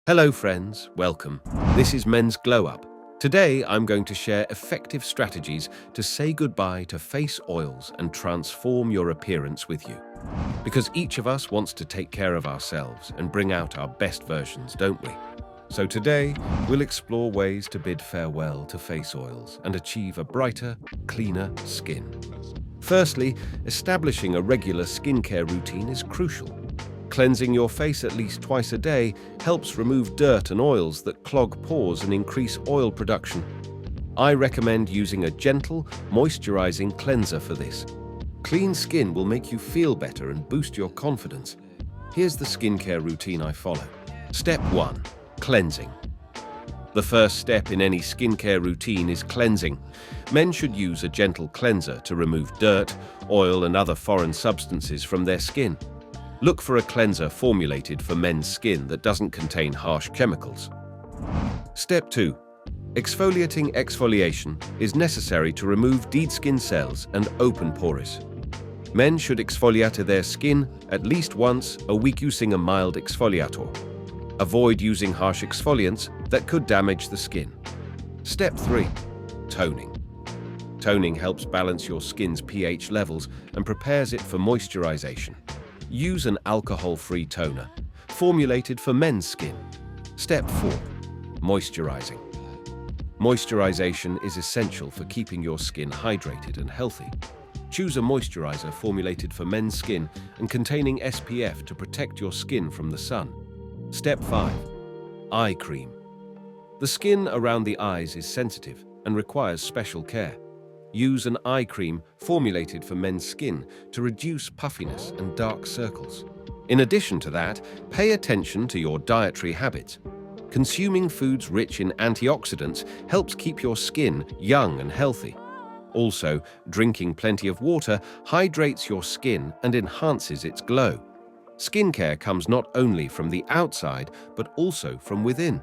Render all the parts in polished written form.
Hello friends, welcome. This is Men's Glow Up. Today I'm going to share effective strategies to say goodbye to face oils and transform your appearance with you. Because each of us wants to take care of ourselves and bring out our best versions, don't we? So today we'll explore ways to bid farewell to face oils and achieve a brighter, cleaner skin. Firstly, establishing a regular skincare routine is crucial. Cleansing your face at least twice a day helps remove dirt and oils that clog pores and increase oil production. I recommend using a gentle, moisturizing cleanser for this. Clean skin will make you feel better and boost your confidence. Here's the skincare routine I follow. Step 1. Cleansing. The first step in any skincare routine is cleansing. Men should use a gentle cleanser to remove dirt, oil, and other foreign substances from their skin. Look for a cleanser formulated for men's skin that doesn't contain harsh chemicals. Step 2. Exfoliating exfoliation is necessary to remove dead skin cells and open pores. Men should exfoliate their skin at least once a week using a mild exfoliator. Avoid using harsh exfoliants that could damage the skin. Step 3. Toning. Toning helps balance your skin's pH levels and prepares it for moisturization. Use an alcohol-free toner, formulated for men's skin. Step 4. Moisturizing. Moisturization is essential for keeping your skin hydrated and healthy. Choose a moisturizer formulated for men's skin and containing SPF to protect your skin from the sun. Step 5. Eye cream. The skin around the eyes is sensitive and requires special care. Use an eye cream formulated for men's skin to reduce puffiness and dark circles. In addition to that, pay attention to your dietary habits. Consuming foods rich in antioxidants helps keep your skin young and healthy. Also, drinking plenty of water hydrates your skin and enhances its glow. Skincare comes not only from the outside, but also from within.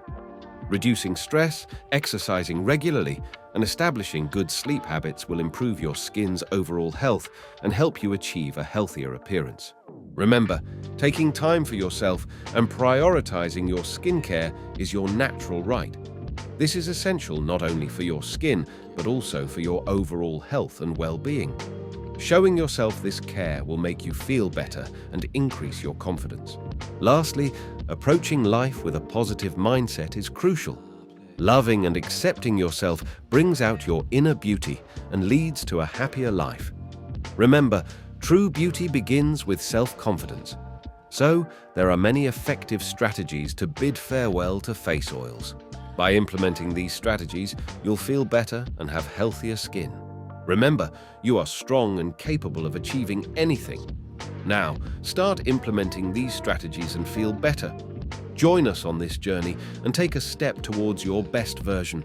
Reducing stress, exercising regularly, and establishing good sleep habits will improve your skin's overall health and help you achieve a healthier appearance. Remember, taking time for yourself and prioritizing your skincare is your natural right. This is essential not only for your skin, but also for your overall health and well-being. Showing yourself this care will make you feel better and increase your confidence. Lastly, approaching life with a positive mindset is crucial. Loving and accepting yourself brings out your inner beauty and leads to a happier life. Remember, true beauty begins with self-confidence. So, there are many effective strategies to bid farewell to face oils. By implementing these strategies, you'll feel better and have healthier skin. Remember, you are strong and capable of achieving anything. Now, start implementing these strategies and feel better. Join us on this journey and take a step towards your best version.